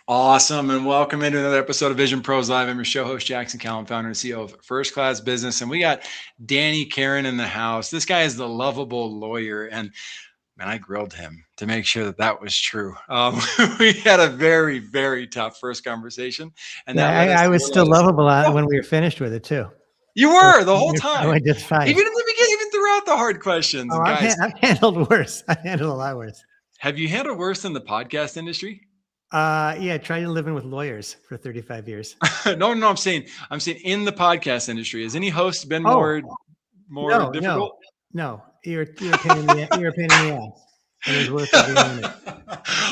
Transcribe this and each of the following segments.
Awesome, and welcome into another episode of Vision Pros Live. I'm your show host, Jackson Calame, founder and CEO of First Class Business, and we got Danny Karon in the house. This guy is the lovable lawyer, and man, I grilled him to make sure that that was true. We had a very, very tough first conversation, and that led us I to was still realize, lovable when we were finished with it too. you So were the whole I time, went just fine. even in the beginning, even throughout the hard questions. Oh, And guys, I've handled worse. I've handled a lot worse. have you handled worse than the podcast industry? Yeah, tried to live in with lawyers for 35 years. No, I'm saying in the podcast industry. Has any host been Oh, more difficult? No. You're a pain in the ass. And it was worth it being in it.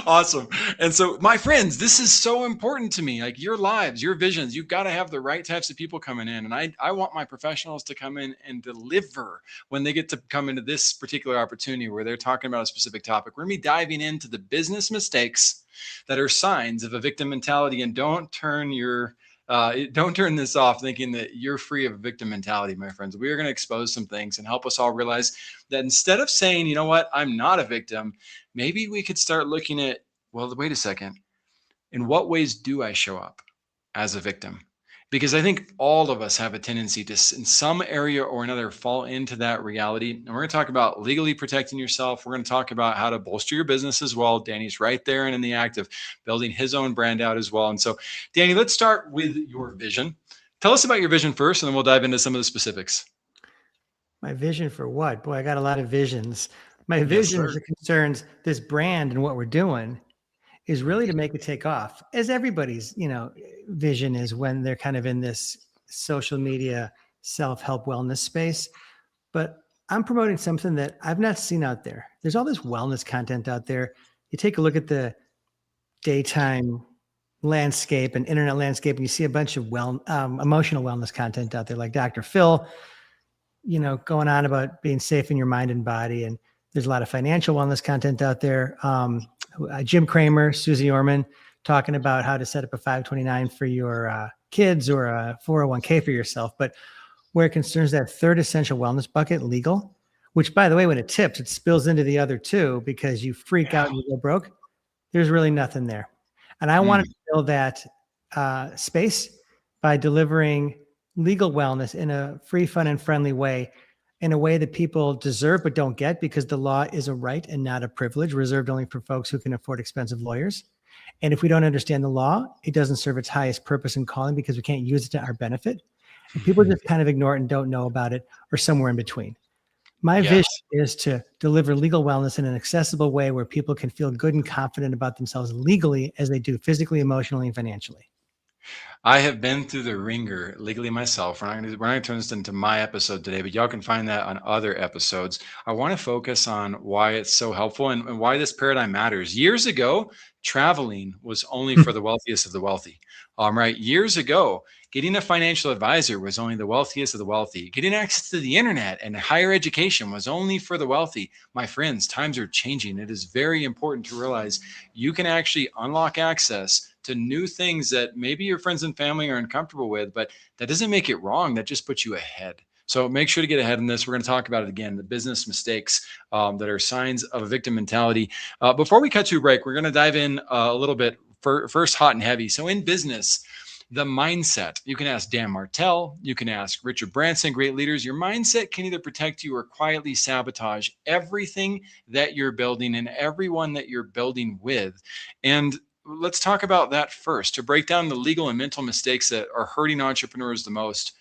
Awesome. And so, my friends, this is so important to me. Like your lives, your visions, you've got to have the right types of people coming in. And I want my professionals to come in and deliver when they get to come into this particular opportunity where they're talking about a specific topic. We're going to be diving into the business mistakes that are signs of a victim mentality. And don't turn this off thinking that you're free of a victim mentality, my friends. We are going to expose some things and help us all realize that instead of saying, you know what, I'm not a victim, maybe we could start looking at, well, wait a second. In what ways do I show up as a victim? Because I think all of us have a tendency to, in some area or another, fall into that reality. And we're going to talk about legally protecting yourself. We're going to talk about how to bolster your business as well. Danny's right there and in the act of building his own brand out as well. And so, Danny, let's start with your vision. Tell us about your vision first, and then we'll dive into some of the specifics. My vision for what? Boy, I got a lot of visions. My vision as it concerns this brand and what we're doing is really to make it take off, as everybody's, vision is when they're kind of in this social media self-help wellness space. But I'm promoting something that I've not seen out there. There's all this wellness content out there. You take a look at the daytime landscape and internet landscape, and you see a bunch of emotional wellness content out there, like Dr. Phil, going on about being safe in your mind and body. And there's a lot of financial wellness content out there. Jim Cramer, Susie Orman, talking about how to set up a 529 for your kids or a 401k for yourself. But where it concerns that third essential wellness bucket, legal, which, by the way, when it tips, it spills into the other two because you freak out and you go broke. There's really nothing there. And I wanted to build that space by delivering legal wellness in a free, fun, and friendly way, in a way that people deserve but don't get, because the law is a right and not a privilege reserved only for folks who can afford expensive lawyers. And if we don't understand the law, it doesn't serve its highest purpose and calling because we can't use it to our benefit. And people just kind of ignore it and don't know about it, or somewhere in between. My vision is to deliver legal wellness in an accessible way where people can feel good and confident about themselves legally as they do physically, emotionally, and financially. I have been through the ringer legally myself. We're not going to turn this into my episode today, but y'all can find that on other episodes. I want to focus on why it's so helpful and why this paradigm matters. Years ago, traveling was only for the wealthiest of the wealthy. Right? Years ago, getting a financial advisor was only the wealthiest of the wealthy. Getting access to the internet and higher education was only for the wealthy. My friends, times are changing. It is very important to realize you can actually unlock access to new things that maybe your friends and family are uncomfortable with, but that doesn't make it wrong. That just puts you ahead. So make sure to get ahead in this. We're going to talk about it again, the business mistakes that are signs of a victim mentality. Before we cut to a break, we're going to dive in a little bit first hot and heavy. So in business, the mindset, you can ask Dan Martell, you can ask Richard Branson, great leaders. Your mindset can either protect you or quietly sabotage everything that you're building and everyone that you're building with. And let's talk about that first. To break down the legal and mental mistakes that are hurting entrepreneurs the most,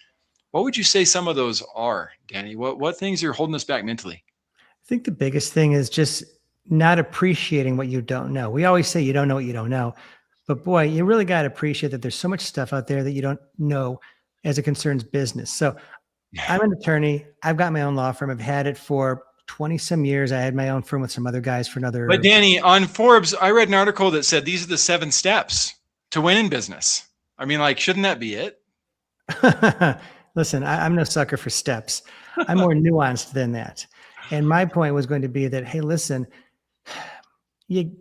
what would you say some of those are, Danny? What things are holding us back mentally? I think the biggest thing is just not appreciating what you don't know. We always say you don't know what you don't know, but boy, you really got to appreciate that there's so much stuff out there that you don't know as it concerns business. So I'm an attorney. I've got my own law firm. I've had it for 20 some years. I had my own firm with some other guys for another. But Danny, on Forbes, I read an article that said these are the 7 steps to win in business. I mean, shouldn't that be it? Listen, I'm no sucker for steps. I'm more nuanced than that. And my point was going to be that, hey, listen, you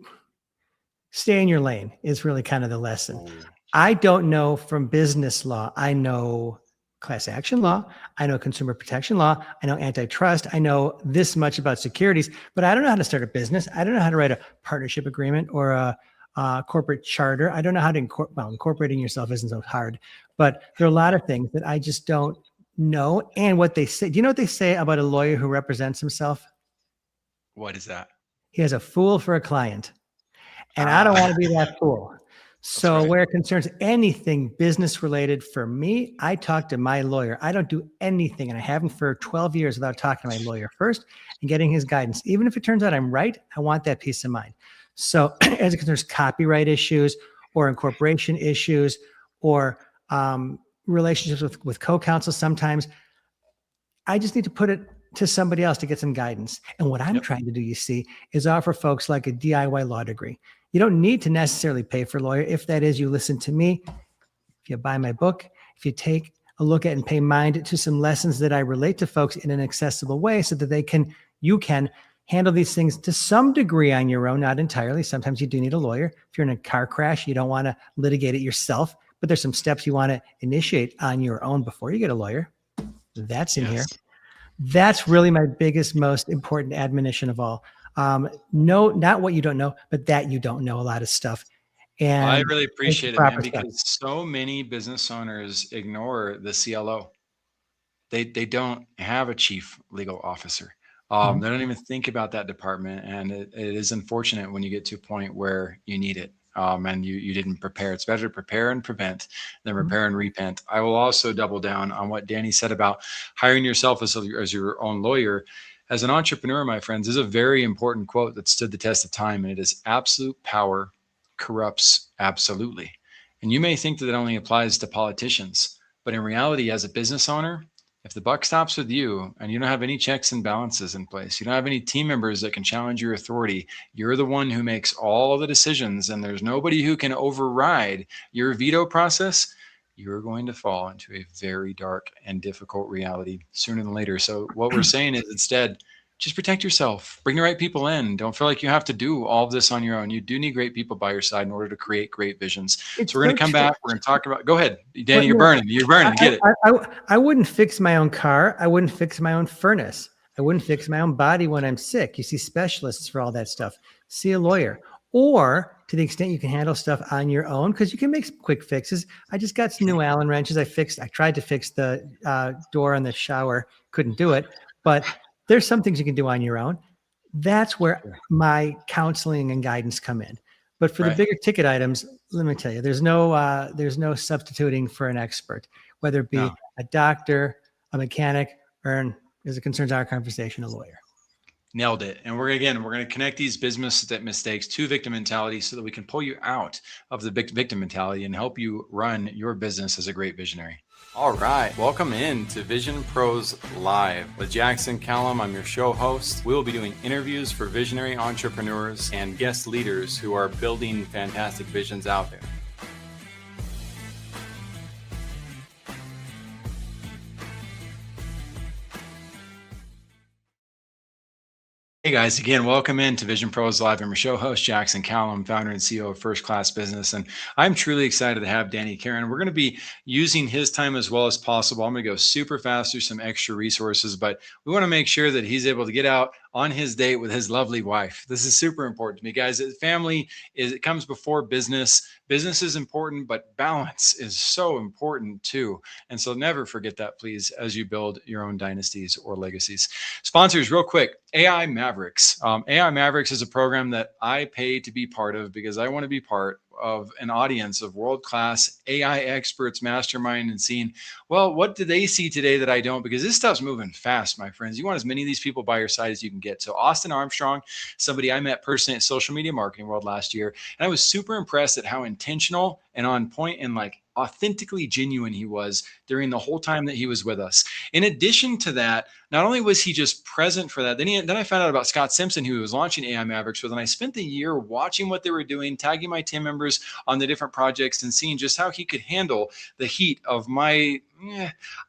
stay in your lane is really kind of the lesson. I don't know from business law. I know class action law. I know consumer protection law. I know antitrust. I know this much about securities, but I don't know how to start a business. I don't know how to write a partnership agreement or a corporate charter. I don't know how to incorporating yourself isn't so hard, but there are a lot of things that I just don't know. And what they say, do you know what they say about a lawyer who represents himself? What is that? He has a fool for a client. And I don't want to be that fool. So right. where it concerns anything business related for me, I talk to my lawyer. I don't do anything, and I haven't for 12 years without talking to my lawyer first and getting his guidance. Even if it turns out I'm right, I want that peace of mind. So as it concerns copyright issues or incorporation issues or relationships with co-counsel, sometimes I just need to put it to somebody else to get some guidance. And what I'm trying to do, you see, is offer folks like a DIY law degree. You don't need to necessarily pay for a lawyer. If that is, you listen to me. If you buy my book, if you take a look at and pay mind to some lessons that I relate to folks in an accessible way so that you can handle these things to some degree on your own, not entirely. Sometimes you do need a lawyer. If you're in a car crash, you don't want to litigate it yourself, but there's some steps you want to initiate on your own before you get a lawyer. That's in here. That's really my biggest, most important admonition of all. No, not what you don't know, but that you don't know a lot of stuff. And I really appreciate it, man, because so many business owners ignore the CLO. They don't have a chief legal officer. They don't even think about that department. And it is unfortunate when you get to a point where you need it. And you didn't prepare. It's better to prepare and prevent than repair and repent. I will also double down on what Danny said about hiring yourself as your own lawyer. As an entrepreneur, my friends, is a very important quote that stood the test of time. And it is: absolute power corrupts absolutely. And you may think that it only applies to politicians, but in reality, as a business owner, if the buck stops with you and you don't have any checks and balances in place, you don't have any team members that can challenge your authority, you're the one who makes all the decisions, and there's nobody who can override your veto process, you're going to fall into a very dark and difficult reality sooner than later. So what we're saying is, instead, just protect yourself, bring the right people in. Don't feel like you have to do all of this on your own. You do need great people by your side in order to create great visions. So we're going to come back. We're going to talk about, go ahead, Danny, you're burning, get it. I wouldn't fix my own car. I wouldn't fix my own furnace. I wouldn't fix my own body when I'm sick. You see specialists for all that stuff. See a lawyer. Or to the extent you can handle stuff on your own, because you can make some quick fixes. I just got some new Allen wrenches. I tried to fix the door on the shower. Couldn't do it. But there's some things you can do on your own. That's where my counseling and guidance come in. But for the bigger ticket items, let me tell you, there's no substituting for an expert, whether it be a doctor, a mechanic, or, as it concerns our conversation, a lawyer. Nailed it. And we're going to connect these business mistakes to victim mentality so that we can pull you out of the victim mentality and help you run your business as a great visionary. All right. Welcome in to Vision Pros Live with Jackson Calame. I'm your show host. We will be doing interviews for visionary entrepreneurs and guest leaders who are building fantastic visions out there. Hey guys, again, welcome in to Vision Pros Live. I'm your show host, Jackson Calame, founder and CEO of First Class Business. And I'm truly excited to have Danny Karon. We're going to be using his time as well as possible. I'm going to go super fast through some extra resources, but we want to make sure that he's able to get out on his date with his lovely wife. This is super important to me, guys. Family it comes before business. Business is important, but balance is so important too. And so never forget that, please, as you build your own dynasties or legacies. Sponsors, real quick, AI Mavericks. AI Mavericks is a program that I pay to be part of because I want to be part of an audience of world-class AI experts mastermind and seeing, well, what do they see today that I don't? Because this stuff's moving fast, my friends. You want as many of these people by your side as you can get. So Austin Armstrong, somebody I met personally at Social Media Marketing World last year, and I was super impressed at how intentional and on point and authentically genuine he was during the whole time that he was with us. In addition to that, not only was he just present for that, then I found out about Scott Simpson, who was launching AI Mavericks with, and I spent the year watching what they were doing, tagging my team members on the different projects and seeing just how he could handle the heat of I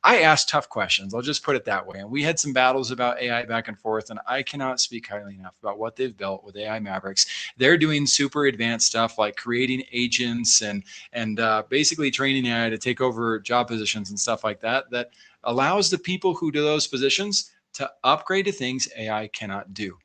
asked tough questions. I'll just put it that way. And we had some battles about AI back and forth, and I cannot speak highly enough about what they've built with AI Mavericks. They're doing super advanced stuff like creating agents and basically training AI to take over job positions and stuff like that, that allows the people who do those positions to upgrade to things AI cannot do.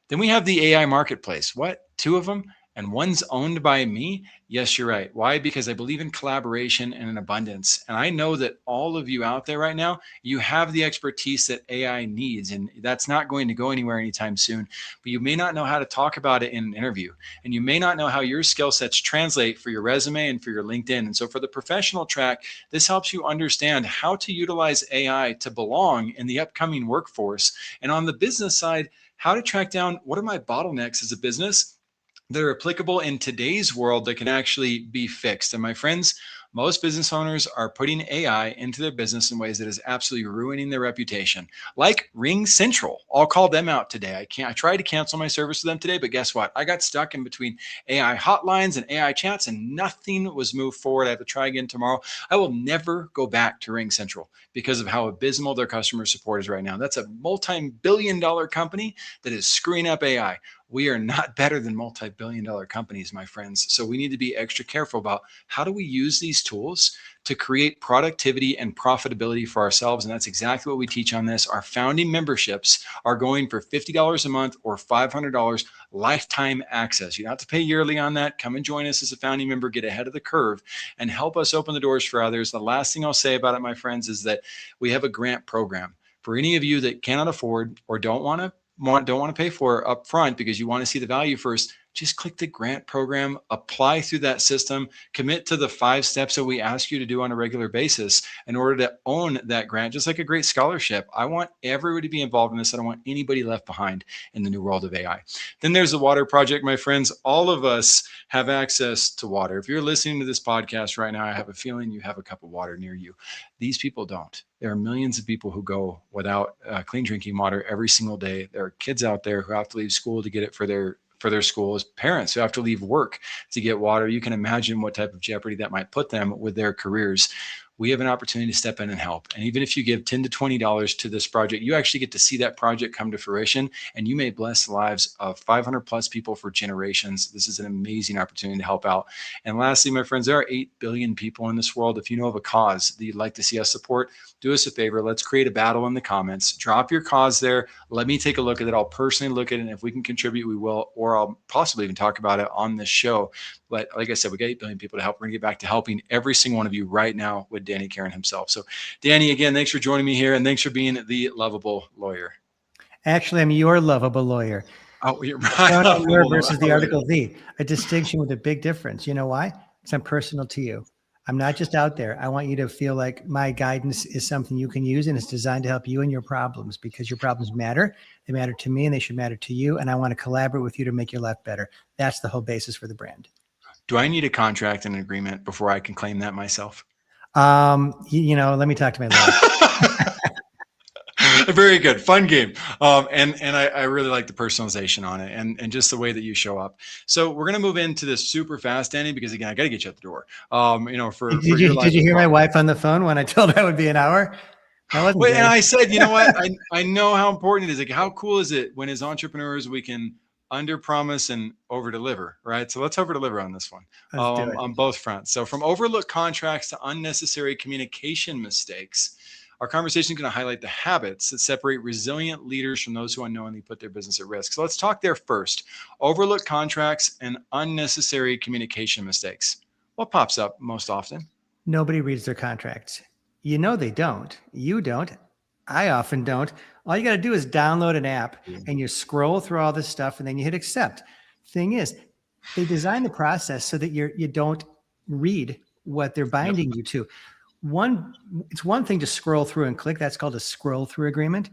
Then we have the AI marketplace. What? 2 of them? and one's owned by me, yes, you're right. Why? Because I believe in collaboration and in abundance. And I know that all of you out there right now, you have the expertise that AI needs, and that's not going to go anywhere anytime soon. But you may not know how to talk about it in an interview, and you may not know how your skill sets translate for your resume and for your LinkedIn. And so for the professional track, this helps you understand how to utilize AI to belong in the upcoming workforce. And on the business side, how to track down what are my bottlenecks as a business that are applicable in today's world that can actually be fixed. And my friends, most business owners are putting AI into their business in ways that is absolutely ruining their reputation. Like Ring Central. I'll call them out today. I tried to cancel my service with them today, but guess what? I got stuck in between AI hotlines and AI chats and nothing was moved forward. I have to try again tomorrow. I will never go back to Ring Central because of how abysmal their customer support is right now. That's a multi-billion-dollar company that is screwing up AI. We are not better than multi-billion-dollar companies, my friends. So we need to be extra careful about how do we use these tools to create productivity and profitability for ourselves. And that's exactly what we teach on this. Our founding memberships are going for $50 a month or $500 lifetime access. You don't have to pay yearly on that. Come and join us as a founding member, get ahead of the curve and help us open the doors for others. The last thing I'll say about it, my friends, is that we have a grant program for any of you that cannot afford or don't want to pay for it up front because you want to see the value first. Just click the grant program, apply through that system, commit to the 5 steps that we ask you to do on a regular basis in order to own that grant, just like a great scholarship. I want everybody to be involved in this. I don't want anybody left behind in the new world of AI. Then there's the water project, my friends. All of us have access to water. If you're listening to this podcast right now, I have a feeling you have a cup of water near you. These people don't. There are millions of people who go without clean drinking water every single day. There are kids out there who have to leave school to get it for their schools, parents who have to leave work to get water. You can imagine what type of jeopardy that might put them with their careers. We have an opportunity to step in and help. And even if you give $10 to $20 to this project, you actually get to see that project come to fruition, and you may bless the lives of 500 plus people for generations. This is an amazing opportunity to help out. And lastly, my friends, there are 8 billion people in this world. If you know of a cause that you'd like to see us support, do us a favor. Let's create a battle in the comments. Drop your cause there. Let me take a look at it. I'll personally look at it. And if we can contribute, we will, or I'll possibly even talk about it on this show. But like I said, we got 8 billion people to help. We're going to get back to helping every single one of you right now with Danny Karon himself. So Danny, again, thanks for joining me here. And thanks for being the lovable lawyer. Actually, I'm your lovable lawyer. Oh, you're right. No, your versus the article V, a distinction with a big difference. You know why? Because I'm personal to you. I'm not just out there. I want you to feel like my guidance is something you can use, and it's designed to help you in your problems, because your problems matter. They matter to me and they should matter to you. And I want to collaborate with you to make your life better. That's the whole basis for the brand. Do I need a contract and an agreement before I can claim that myself? Let me talk to my lawyer. Very good. Fun game. And I really like the personalization on it and just the way that you show up. So we're going to move into this super fast, Danny, because again, I got to get you at the door. Did you hear my wife on the phone when I told her it would be an hour? And I said, you know what? I know how important it is. Like, how cool is it when as entrepreneurs, we can under promise and over deliver, right? So let's over deliver on this one on both fronts. So from overlooked contracts to unnecessary communication mistakes, our conversation is going to highlight the habits that separate resilient leaders from those who unknowingly put their business at risk. So let's talk there first. Overlooked contracts and unnecessary communication mistakes. What pops up most often? Nobody reads their contracts. You know they don't. You don't. I often don't. All you got to do is download an app and you scroll through all this stuff and then you hit accept. Thing is, they design the process so that you don't read what they're binding you to. It's one thing to scroll through and click. That's called a scroll through agreement.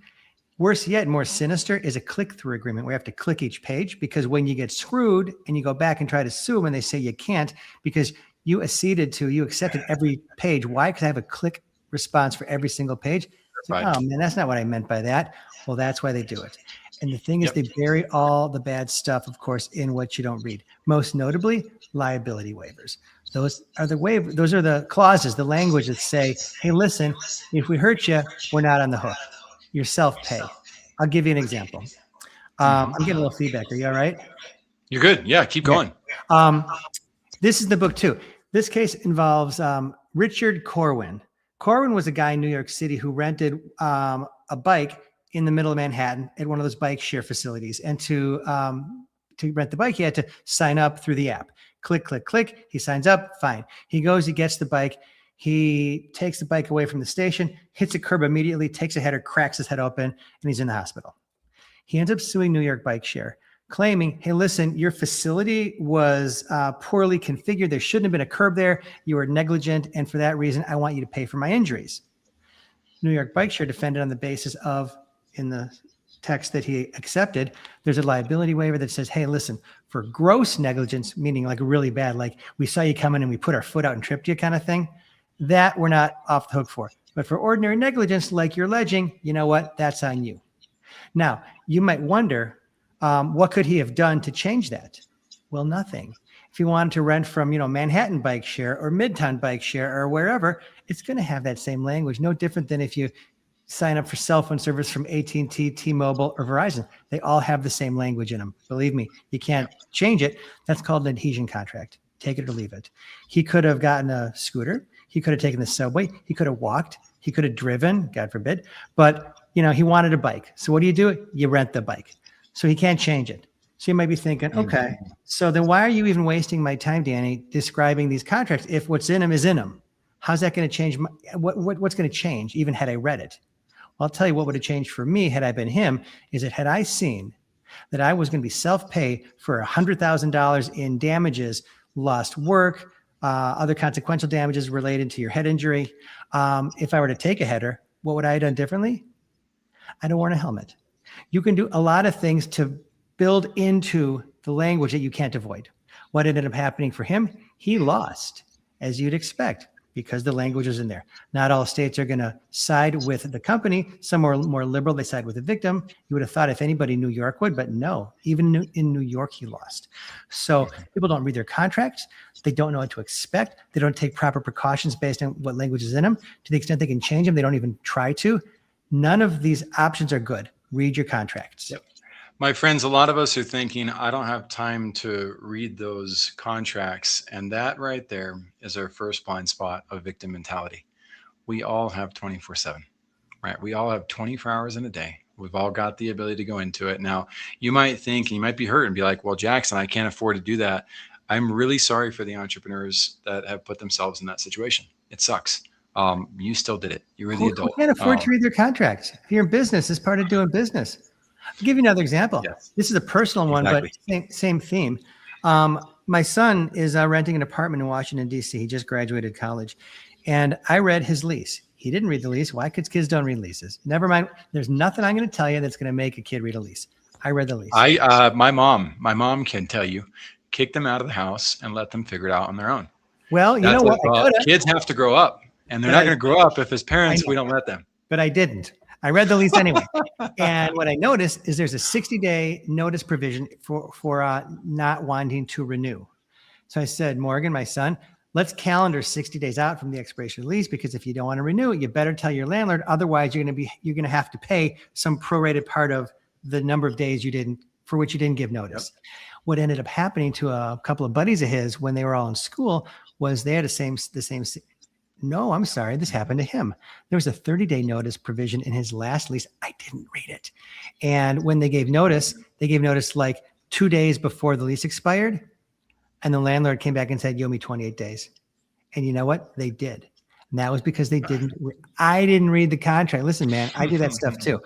Worse yet, more sinister, is a click through agreement where you have to click each page, because when you get screwed and you go back and try to sue them and they say you can't because you accepted every page. Why? Because I have a click response for every single page. Like, oh man, that's not what I meant by that. Well, that's why they do it. And the thing is, they bury all the bad stuff, of course, in what you don't read. Most notably, liability waivers. Those are the clauses, the language that say, hey, listen, if we hurt you, we're not on the hook. You're self-pay. I'll give you an example. I'm getting a little feedback. Are you all right? You're good. Yeah, keep going. This is the book too. This case involves Richard Corwin. Corwin was a guy in New York City who rented a bike in the middle of Manhattan at one of those bike share facilities. And to to rent the bike, he had to sign up through the app. Click, click, click. He signs up. Fine. He goes, he gets the bike. He takes the bike away from the station, hits a curb immediately, takes a header, cracks his head open, and he's in the hospital. He ends up suing New York Bike Share, claiming, hey, listen, your facility was poorly configured. There shouldn't have been a curb there. You were negligent. And for that reason, I want you to pay for my injuries. New York Bike Share defended on the basis of, in the text that he accepted, there's a liability waiver that says, hey, listen, for gross negligence, meaning like really bad, like we saw you coming and we put our foot out and tripped you kind of thing, that we're not off the hook for. But for ordinary negligence, like you're alleging, you know what? That's on you. Now, you might wonder, what could he have done to change that? Well, nothing. If he wanted to rent from, Manhattan Bike Share or Midtown Bike Share or wherever, it's going to have that same language. No different than if you sign up for cell phone service from AT&T, T-Mobile, or Verizon. They all have the same language in them. Believe me, you can't change it. That's called an adhesion contract. Take it or leave it. He could have gotten a scooter. He could have taken the subway. He could have walked. He could have driven, God forbid. But, he wanted a bike. So what do? You rent the bike. So he can't change it. So you might be thinking, okay, so then why are you even wasting my time, Danny, describing these contracts if what's in them is in them? How's that going to change? What's going to change even had I read it? Well, I'll tell you what would have changed for me had I been him is that had I seen that I was going to be self-pay for $100,000 in damages, lost work, other consequential damages related to your head injury. If I were to take a header, what would I have done differently? I'd have worn a helmet. You can do a lot of things to build into the language that you can't avoid. What ended up happening for him? He lost, as you'd expect, because the language is in there. Not all states are going to side with the company. Some are more liberal. They side with the victim. You would have thought if anybody, New York would, but no, even in New York, he lost. So people don't read their contracts. They don't know what to expect. They don't take proper precautions based on what language is in them. To the extent they can change them, they don't even try to. None of these options are good. Read your contracts. Yep. My friends, a lot of us are thinking, I don't have time to read those contracts. And that right there is our first blind spot of victim mentality. We all have 24/7, right? We all have 24 hours in a day. We've all got the ability to go into it. Now, you might think, and you might be hurt and be like, well, Jackson, I can't afford to do that. I'm really sorry for the entrepreneurs that have put themselves in that situation. It sucks. You still did it. You were the adult. Who can't afford to read their contracts? If you're in business, it's part of doing business. I'll give you another example. Yes. This is a personal one, but same theme. My son is renting an apartment in Washington, D.C. He just graduated college. And I read his lease. He didn't read the lease. Why? Because kids don't read leases. Never mind. There's nothing I'm going to tell you that's going to make a kid read a lease. I read the lease. My mom can tell you, kick them out of the house and let them figure it out on their own. Well, you know what? Kids have to grow up. And they're not going to grow up if as parents, we don't let them. But I didn't. I read the lease anyway. And what I noticed is there's a 60-day notice provision for not wanting to renew. So I said, Morgan, my son, let's calendar 60 days out from the expiration of the lease, because if you don't want to renew it, you better tell your landlord. Otherwise, you're going to have to pay some prorated part of the number of days for which you didn't give notice. Yep. What ended up happening to a couple of buddies of his when they were all in school was they had the same. No, I'm sorry. This happened to him. There was a 30-day notice provision in his last lease. I didn't read it. And when they gave notice like 2 days before the lease expired. And the landlord came back and said, you owe me 28 days. And you know what? They did. And that was because I didn't read the contract. Listen, man, I do that stuff too.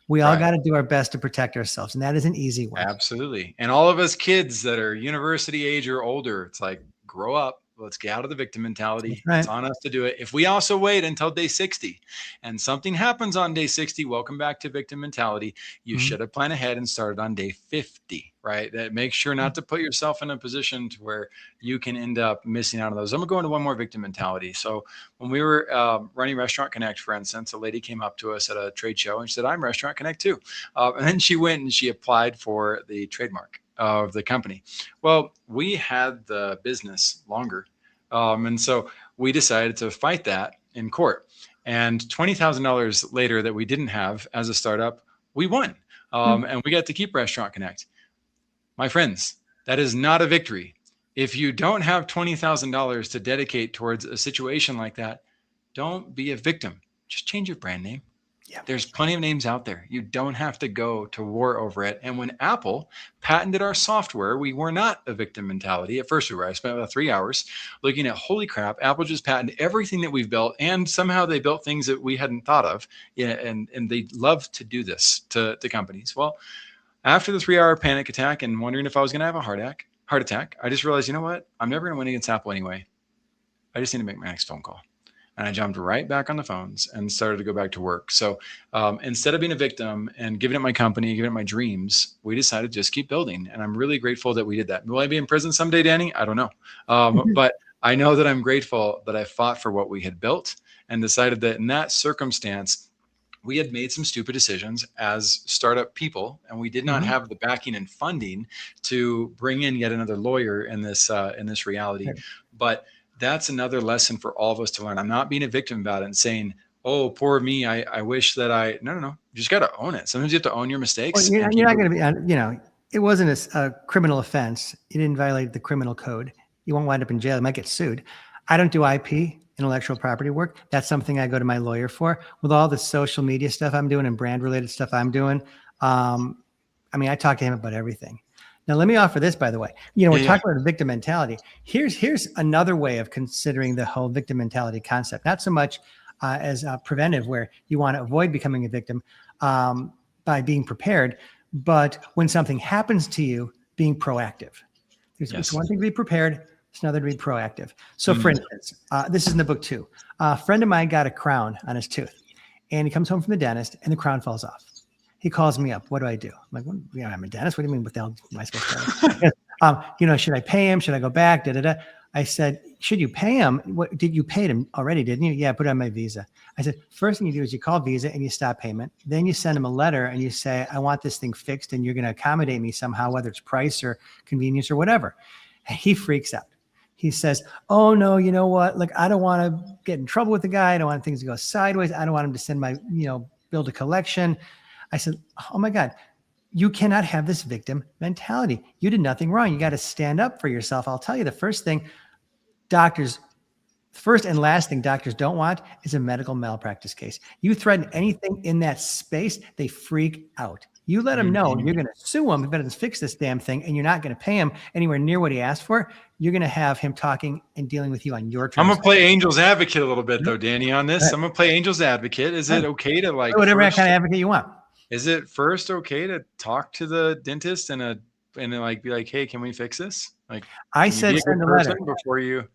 We all got to do our best to protect ourselves. And that is an easy one. Absolutely. And all of us kids that are university age or older, it's like, grow up. Let's get out of the victim mentality. Right. It's on us to do it. If we also wait until day 60 and something happens on day 60, welcome back to victim mentality. You should have planned ahead and started on day 50, right? That make sure not to put yourself in a position to where you can end up missing out on those. I'm gonna go into one more victim mentality. So when we were running Restaurant Connect, for instance, a lady came up to us at a trade show and she said, I'm Restaurant Connect too. And then she went and she applied for the trademark of the company. Well, we had the business longer. And so we decided to fight that in court, and $20,000 later that we didn't have as a startup, we won. And we got to keep Restaurant Connect. My friends, that is not a victory. If you don't have $20,000 to dedicate towards a situation like that, don't be a victim. Just change your brand name. Yeah. There's plenty of names out there. You don't have to go to war over it. And when Apple patented our software, we were not a victim mentality. At first we were. I spent about 3 hours looking at, holy crap, Apple just patented everything that we've built. And somehow they built things that we hadn't thought of. Yeah, and they love to do this to companies. Well, after the 3-hour panic attack and wondering if I was going to have a heart attack, I just realized, you know what? I'm never going to win against Apple anyway. I just need to make my next phone call. And I jumped right back on the phones and started to go back to work. So instead of being a victim and giving up my company, giving up my dreams, we decided to just keep building. And I'm really grateful that we did that. Will I be in prison someday, Danny? I don't know. But I know that I'm grateful that I fought for what we had built and decided that in that circumstance, we had made some stupid decisions as startup people, and we did not have the backing and funding to bring in yet another lawyer in this reality. Right. But that's another lesson for all of us to learn. I'm not being a victim about it and saying, oh, poor me. I wish that no. You just got to own it. Sometimes you have to own your mistakes. Well, you're not going to be, it wasn't a criminal offense. You didn't violate the criminal code. You won't wind up in jail. You might get sued. I don't do IP, intellectual property work. That's something I go to my lawyer for. With all the social media stuff I'm doing and brand related stuff I'm doing, I talk to him about everything. Now, let me offer this, by the way. We're talking about victim mentality. Here's another way of considering the whole victim mentality concept. Not so much as preventive, where you want to avoid becoming a victim by being prepared, but when something happens to you, being proactive. It's one thing to be prepared. It's another to be proactive. So, for instance, this is in the book too. A friend of mine got a crown on his tooth, and he comes home from the dentist, and the crown falls off. He calls me up. What do I do? I'm like, well, I'm a dentist. What do you mean? What the hell am I supposed to do? Should I pay him? Should I go back? I said, should you pay him? What did you pay him already? Didn't you? Yeah, put it on my Visa. I said, first thing you do is you call Visa and you stop payment. Then you send him a letter and you say, I want this thing fixed, and you're going to accommodate me somehow, whether it's price or convenience or whatever. And he freaks out. He says, oh no, you know what? Like, I don't want to get in trouble with the guy. I don't want things to go sideways. I don't want him to send my, bill to collection. I said, oh my God, you cannot have this victim mentality. You did nothing wrong. You got to stand up for yourself. I'll tell you, the first and last thing doctors don't want is a medical malpractice case. You threaten anything in that space, they freak out. You let them know you're going to sue him, but fix this damn thing, and you're not going to pay him anywhere near what he asked for. You're going to have him talking and dealing with you on your terms. I'm going to play angel's advocate a little bit, though, Danny, on this. I'm going to play angel's advocate. Is it okay to whatever kind of advocate you want? Is it first okay to talk to the dentist and be like, hey, can we fix this? Like, I said, send a letter before you.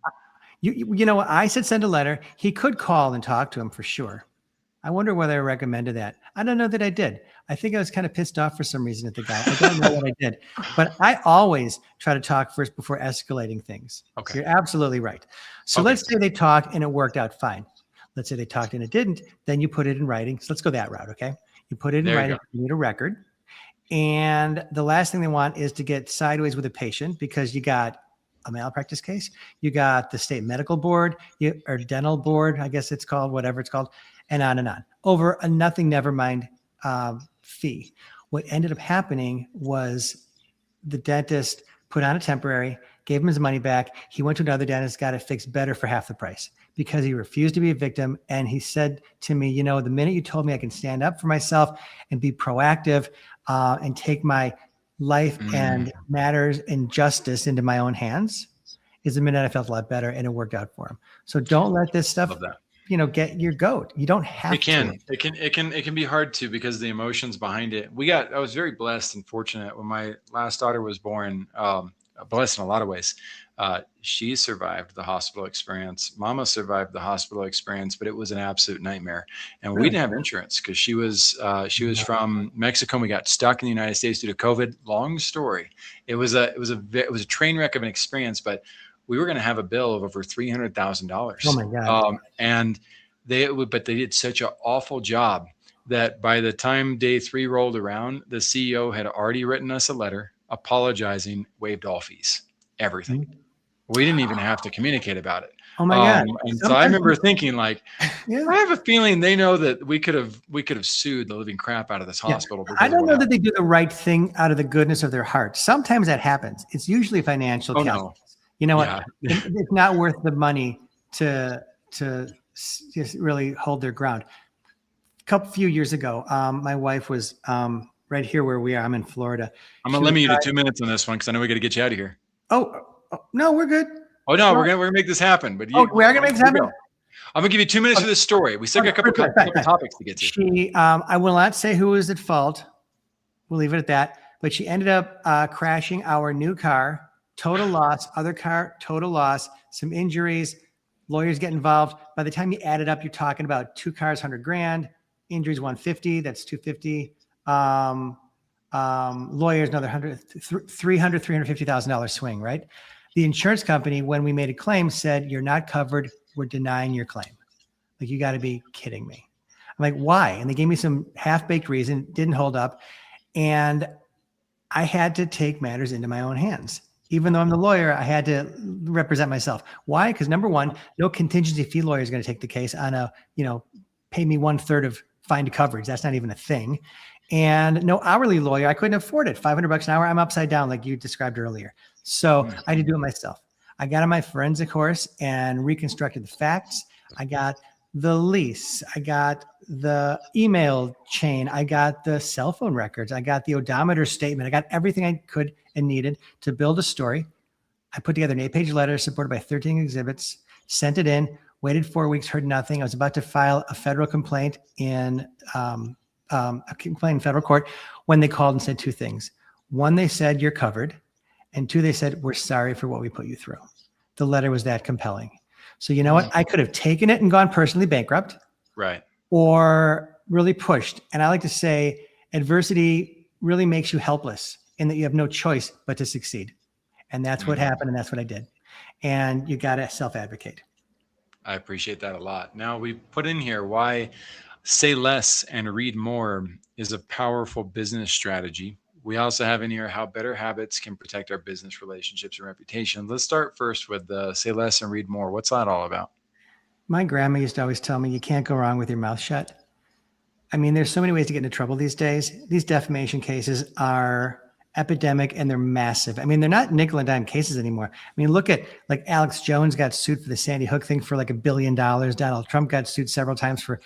You know what? I said send a letter. He could call and talk to him for sure. I wonder whether I recommended that. I don't know that I did. I think I was kind of pissed off for some reason at the guy. I don't know what I did, but I always try to talk first before escalating things. Okay. You're absolutely right. So let's say they talked and it worked out fine. Let's say they talked and it didn't. Then you put it in writing. So let's go that route. Okay. You put it in writing. You need a record. And the last thing they want is to get sideways with a patient because you got a malpractice case. You got the state medical board or dental board, I guess it's called, whatever it's called, and on over a nothing, never mind fee. What ended up happening was the dentist put on a temporary, gave him his money back. He went to another dentist, got it fixed better for half the price because he refused to be a victim. And he said to me, the minute you told me I can stand up for myself and be proactive and take my life and matters and justice into my own hands is the minute I felt a lot better, and it worked out for him. So don't let this stuff, get your goat. You don't have to. It can be hard to, because the emotions behind it. I was very blessed and fortunate when my last daughter was born. Blessed in a lot of ways. She survived the hospital experience. Mama survived the hospital experience, but it was an absolute nightmare. And we didn't have insurance because she was from Mexico. And we got stuck in the United States due to COVID. Long story. It was a train wreck of an experience, but we were going to have a bill of over $300,000. Oh my God. And they did such an awful job that by the time day 3 rolled around, the CEO had already written us a letter apologizing, waived all fees, everything. We didn't even have to communicate about it. Oh my God. And so I remember thinking I have a feeling they know that we could have sued the living crap out of this hospital. I don't know that they do the right thing out of the goodness of their heart. Sometimes that happens. It's usually financial calculus. You know what? It's not worth the money to just really hold their ground. few years ago, my wife was right here where we are. I'm in Florida. I'm gonna limit you to 2 minutes on this one because I know we got to get you out of here. Oh, no, we're good. Oh no, we're gonna make this happen. But we are gonna make this happen. I'm gonna give you 2 minutes for this story. We still got a couple topics to get to. I will not say who was at fault. We'll leave it at that. But she ended up crashing our new car. Total loss. Other car, total loss. Some injuries. Lawyers get involved. By the time you add it up, you're talking about 2 cars, $100,000. Injuries, $150. That's $250. Lawyers, another $350,000 swing, right? The insurance company, when we made a claim, said, you're not covered. We're denying your claim. Like, you got to be kidding me. I'm like, why? And they gave me some half-baked reason, didn't hold up. And I had to take matters into my own hands. Even though I'm the lawyer, I had to represent myself. Why? Because number one, no contingency fee lawyer is going to take the case on a, pay me 1/3 of find coverage. That's not even a thing. And no hourly lawyer, I couldn't afford it. $500 an hour, I'm upside down like you described earlier. So I had to do it myself. I got on my forensic horse and reconstructed the facts. I got the lease. I got the email chain. I got the cell phone records. I got the odometer statement. I got everything I could and needed to build a story. I put together an 8-page letter supported by 13 exhibits, sent it in, waited 4 weeks, heard nothing. I was about to file a federal complaint in federal court when they called and said 2 things. 1, they said, you're covered. And 2, they said, we're sorry for what we put you through. The letter was that compelling. So you know what? I could have taken it and gone personally bankrupt. Right. Or really pushed. And I like to say adversity really makes you helpless in that you have no choice but to succeed. And that's what happened. And that's what I did. And you got to self-advocate. I appreciate that a lot. Now, we put in here why say less and read more is a powerful business strategy. We also have in here how better habits can protect our business relationships and reputation. Let's start first with say less and read more. What's that all about? My grandma used to always tell me, you can't go wrong with your mouth shut. I mean, there's so many ways to get into trouble these days. These defamation cases are epidemic and they're massive. I mean, they're not nickel and dime cases anymore. I mean, look at like Alex Jones got sued for the Sandy Hook thing for like $1 billion. Donald Trump got sued several times for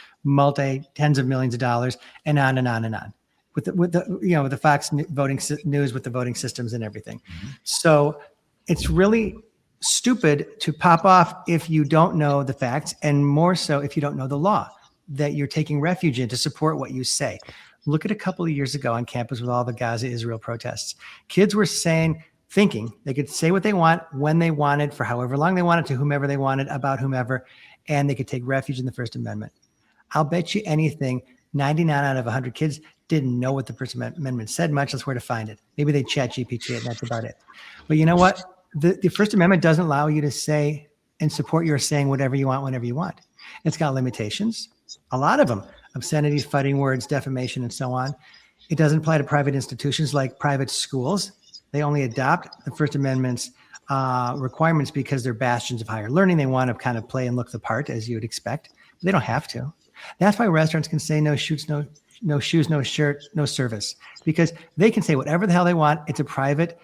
tens of millions of dollars, and on and on and on. With the Fox voting news, with the voting systems and everything. So it's really stupid to pop off if you don't know the facts, and more so if you don't know the law that you're taking refuge in to support what you say. Look at a couple of years ago on campus with all the Gaza-Israel protests. Kids were thinking they could say what they want, when they wanted, for however long they wanted, to whomever they wanted, about whomever, and they could take refuge in the First Amendment. I'll bet you anything, 99 out of 100 kids didn't know what the First Amendment said, much less where to find it. Maybe they chat GPT it, and that's about it. But you know what? The First Amendment doesn't allow you to say and support your saying whatever you want, whenever you want. It's got limitations, a lot of them, obscenities, fighting words, defamation, and so on. It doesn't apply to private institutions like private schools. They only adopt the First Amendment's requirements because they're bastions of higher learning. They want to kind of play and look the part, as you would expect. But they don't have to. That's why restaurants can say no shoes, no shirt, no service, because they can say whatever the hell they want. It's a private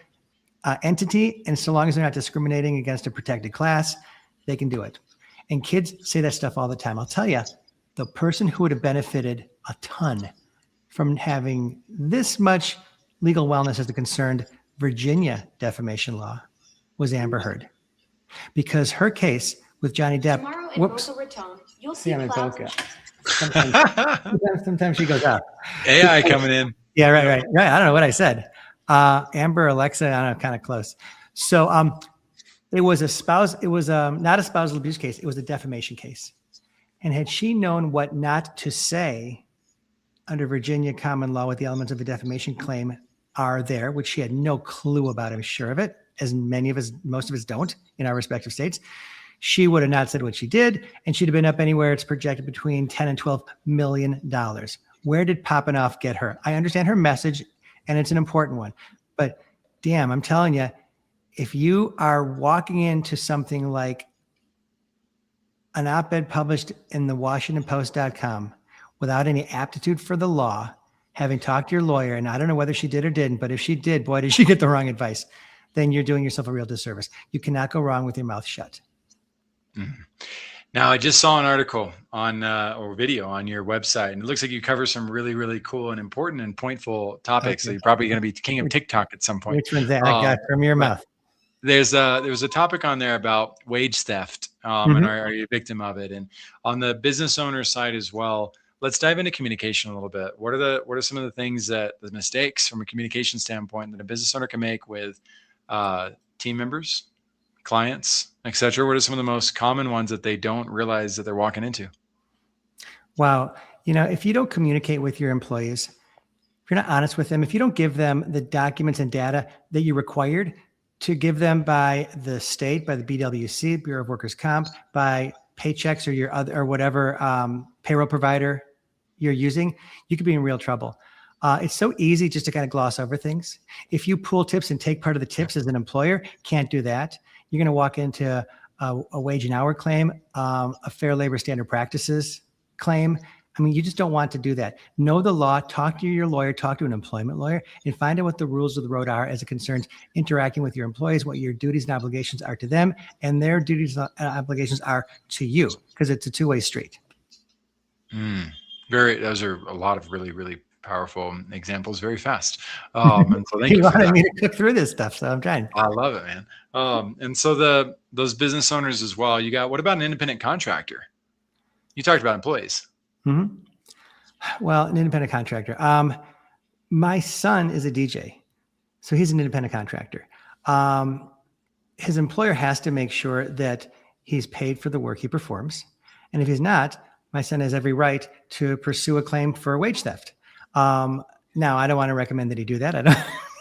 entity, and so long as they're not discriminating against a protected class, they can do it. And kids say that stuff all the time. I'll tell you, the person who would have benefited a ton from having this much legal wellness as a concerned Virginia defamation law was Amber Heard, because her case with Johnny Depp. Tomorrow in Boca Raton, you'll see clouds. Sometimes she goes out. AI coming in. Yeah, right. I don't know what I said. Amber, Alexa, I don't know, kind of close. So it was not a spousal abuse case. It was a defamation case. And had she known what not to say under Virginia common law, what the elements of a defamation claim are there, which she had no clue about, I'm sure of it, as most of us don't in our respective states, she would have not said what she did, and she'd have been up anywhere, it's projected, between $10 and $12 million. Where did popping off get her? I understand her message, and it's an important one. But damn, I'm telling you, if you are walking into something like an op-ed published in the WashingtonPost.com without any aptitude for the law, having talked to your lawyer, and I don't know whether she did or didn't, but if she did, boy, did she get the wrong advice, then you're doing yourself a real disservice. You cannot go wrong with your mouth shut. Mm-hmm. Now, I just saw an article on or video on your website, and it looks like you cover some really, really cool and important and pointful topics. So Okay. you're probably going to be king of TikTok at some point. Which one's that? I got from your but mouth. there was a topic on there about wage theft, and are you a victim of it? And on the business owner side as well, let's dive into communication a little bit. What are some of the things the mistakes from a communication standpoint that a business owner can make with team members, clients, etc.? What are some of the most common ones that they don't realize that they're walking into? Wow. If you don't communicate with your employees, if you're not honest with them, if you don't give them the documents and data that you're required to give them by the state, by the BWC, Bureau of Workers' Comp, by Paychecks or your other or whatever payroll provider you're using, you could be in real trouble. It's so easy just to kind of gloss over things. If you pull tips and take part of the tips as an employer, can't do that. You're going to walk into a wage and hour claim, a Fair Labor Standard Practices claim. I mean, you just don't want to do that. Know the law, talk to your lawyer, talk to an employment lawyer, and find out what the rules of the road are as it concerns interacting with your employees, what your duties and obligations are to them, and their duties and obligations are to you, because it's a two-way street. Those are a lot of really, really powerful examples very fast. And so thank you for wanted that. me to cook through this stuff, so I'm trying. I love it, man. And so those business owners as well, what about an independent contractor? You talked about employees. Mm-hmm. Well, an independent contractor. My son is a DJ, so he's an independent contractor. His employer has to make sure that he's paid for the work he performs. And if he's not, my son has every right to pursue a claim for wage theft. Now, I don't want to recommend that he do that.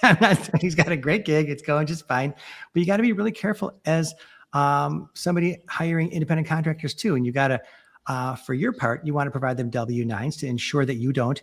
I'm not. He's got a great gig. It's going just fine. But you got to be really careful as somebody hiring independent contractors too. And you got to, for your part, you want to provide them W-9s to ensure that you don't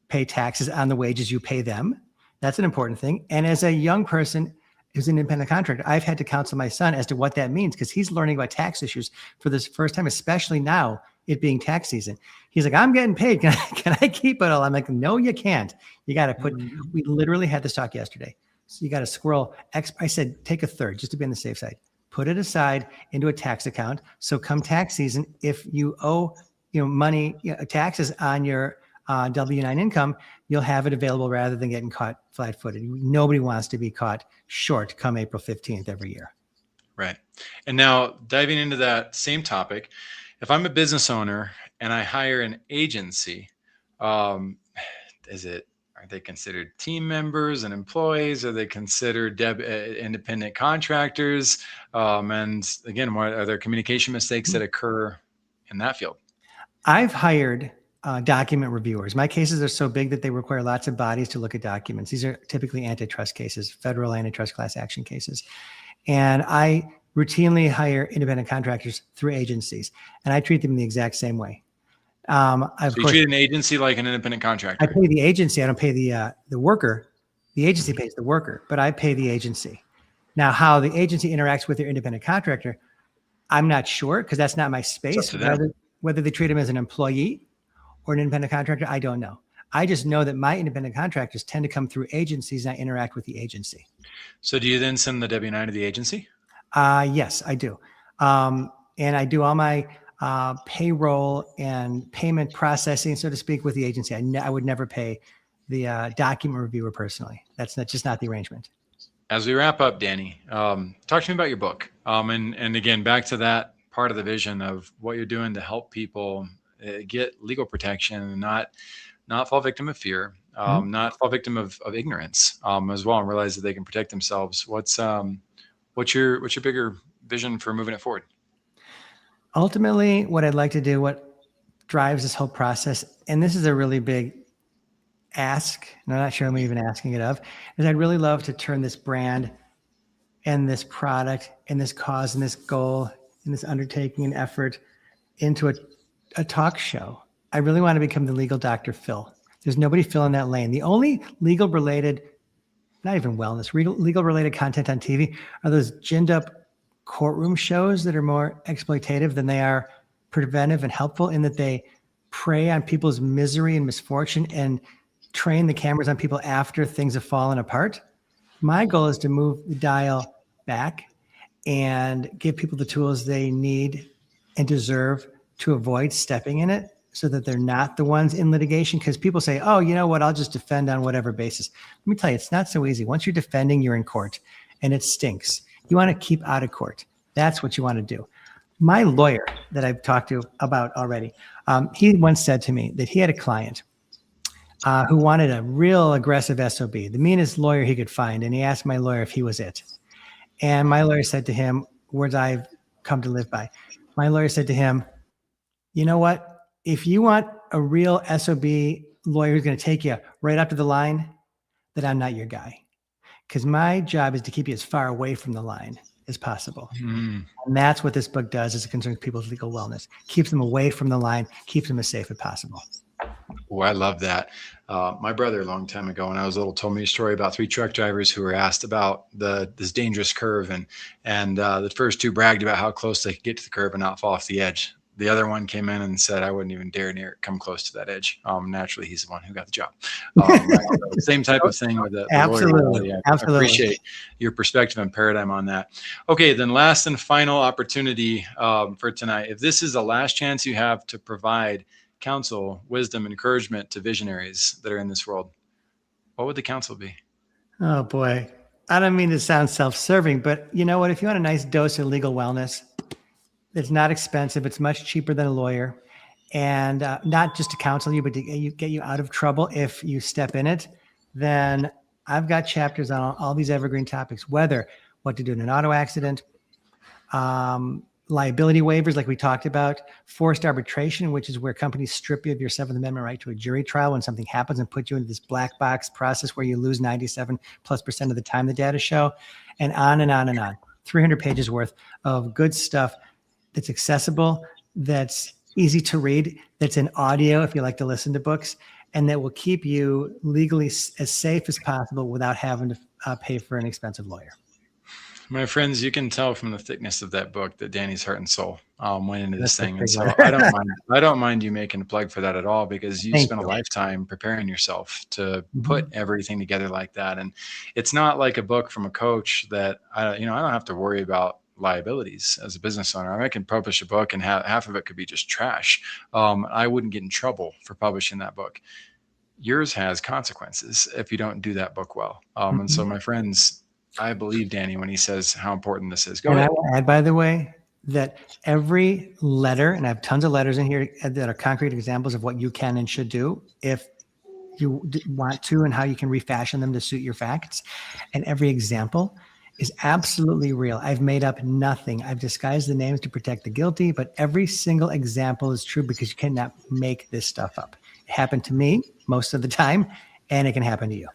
pay taxes on the wages you pay them. That's an important thing. And as a young person who's an independent contractor, I've had to counsel my son as to what that means, because he's learning about tax issues for this first time, especially now it being tax season. He's like, I'm getting paid. Can I keep it all? I'm like, no, you can't. You got to put, we literally had this talk yesterday. So you got to squirrel I said, take a third just to be on the safe side. Put it aside into a tax account. So come tax season, if you owe money, taxes on your W-9 income, you'll have it available rather than getting caught flat-footed. Nobody wants to be caught short come April 15th every year. Right. And now diving into that same topic, if I'm a business owner and I hire an agency, are they considered team members and employees? Are they considered independent contractors? And again, what are there communication mistakes that occur in that field? I've hired document reviewers. My cases are so big that they require lots of bodies to look at documents. These are typically antitrust cases, federal antitrust class action cases. And I routinely hire independent contractors through agencies, and I treat them the exact same way. So you treat an agency like an independent contractor? I pay the agency. I don't pay the worker. The agency pays the worker, but I pay the agency. Now, how the agency interacts with their independent contractor, I'm not sure, because that's not my space. Whether they treat him as an employee or an independent contractor, I don't know. I just know that my independent contractors tend to come through agencies, and I interact with the agency. So do you then send the W-9 to the agency? Yes, I do. And I do all my payroll and payment processing, so to speak, with the agency. I would never pay the document reviewer personally. That's just not the arrangement. As we wrap up, Danny, talk to me about your book. And again, back to that part of the vision of what you're doing to help people get legal protection and not fall victim of fear, not fall victim of ignorance as well, and realize that they can protect themselves. What's your bigger vision for moving it forward? Ultimately, what I'd like to do, what drives this whole process, and this is a really big ask, and I'm not sure I'm even asking it of, is I'd really love to turn this brand and this product and this cause and this goal and this undertaking and effort into a talk show. I really want to become the legal Dr. Phil. There's nobody Phil in that lane. The only legal related, not even wellness, legal related content on TV are those ginned up courtroom shows that are more exploitative than they are preventive and helpful, in that they prey on people's misery and misfortune and train the cameras on people after things have fallen apart. My goal is to move the dial back and give people the tools they need and deserve to avoid stepping in it so that they're not the ones in litigation. Because people say, oh, you know what, I'll just defend on whatever basis. Let me tell you, it's not so easy. Once you're defending, you're in court, and it stinks. You want to keep out of court. That's what you want to do. My lawyer that I've talked to about already, he once said to me that he had a client who wanted a real aggressive SOB, the meanest lawyer he could find. And he asked my lawyer if he was it. And my lawyer said to him, words I've come to live by. My lawyer said to him, you know what? If you want a real SOB lawyer who's going to take you right up to the line, then I'm not your guy. Because my job is to keep you as far away from the line as possible. And that's what this book does as it concerns people's legal wellness. Keeps them away from the line, keeps them as safe as possible. Oh, I love that. My brother, a long time ago, when I was little, told me a story about 3 truck drivers who were asked about this dangerous curve. And the first 2 bragged about how close they could get to the curve and not fall off the edge. The other one came in and said, I wouldn't even dare come close to that edge. Naturally, he's the one who got the job. Same type of thing with the Absolutely. lawyer. I Absolutely. appreciate your perspective and paradigm on that. Okay, then last and final opportunity for tonight. If this is the last chance you have to provide counsel, wisdom, encouragement to visionaries that are in this world, what would the counsel be? Oh, boy. I don't mean to sound self-serving, but you know what? If you want a nice dose of legal wellness, it's not expensive. It's much cheaper than a lawyer, and not just to counsel you, but to get you out of trouble if you step in it. Then I've got chapters on all these evergreen topics, whether what to do in an auto accident, liability waivers, like we talked about, forced arbitration, which is where companies strip you of your 7th Amendment right to a jury trial when something happens and put you into this black box process where you lose 97+% of the time, the data show, and on and on and on. 300 pages worth of good stuff that's accessible, that's easy to read, that's in audio if you like to listen to books, and that will keep you legally as safe as possible without having to pay for an expensive lawyer. My friends, you can tell from the thickness of that book that Danny's heart and soul went into this thing. And so I don't mind you making a plug for that at all, because you spent a lifetime preparing yourself to put everything together like that. And it's not like a book from a coach that I don't have to worry about liabilities as a business owner. I can publish a book and half of it could be just trash. I wouldn't get in trouble for publishing that book. Yours has consequences if you don't do that book well. And so, my friends, I believe Danny when he says how important this is. Go ahead. I will add, by the way, that every letter, and I have tons of letters in here that are concrete examples of what you can and should do if you want to, and how you can refashion them to suit your facts. And every example is absolutely real. I've made up nothing. I've disguised the names to protect the guilty, but every single example is true because you cannot make this stuff up. It happened to me most of the time, and it can happen to you.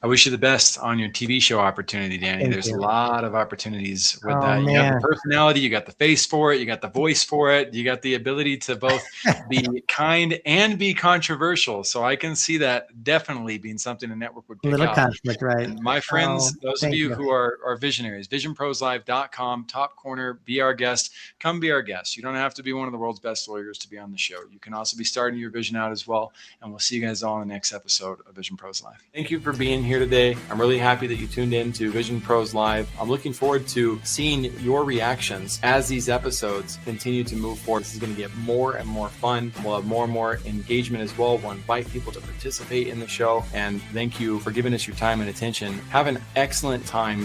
I wish you the best on your TV show opportunity, Danny. There's a lot of opportunities with that. You have the personality, you got the face for it, you got the voice for it, you got the ability to both be kind and be controversial. So I can see that definitely being something a network would pick out. Conflict, right? And my friends, those of you who are visionaries, visionproslive.com, top corner, be our guest. Come be our guest. You don't have to be one of the world's best lawyers to be on the show. You can also be starting your vision out as well. And we'll see you guys all in the next episode of Vision Pros Live. Thank you for being here today. I'm really happy that you tuned in to Vision Pros Live. I'm looking forward to seeing your reactions as these episodes continue to move forward. This is going to get more and more fun. We'll have more and more engagement as well. We'll invite people to participate in the show. And thank you for giving us your time and attention. Have an excellent time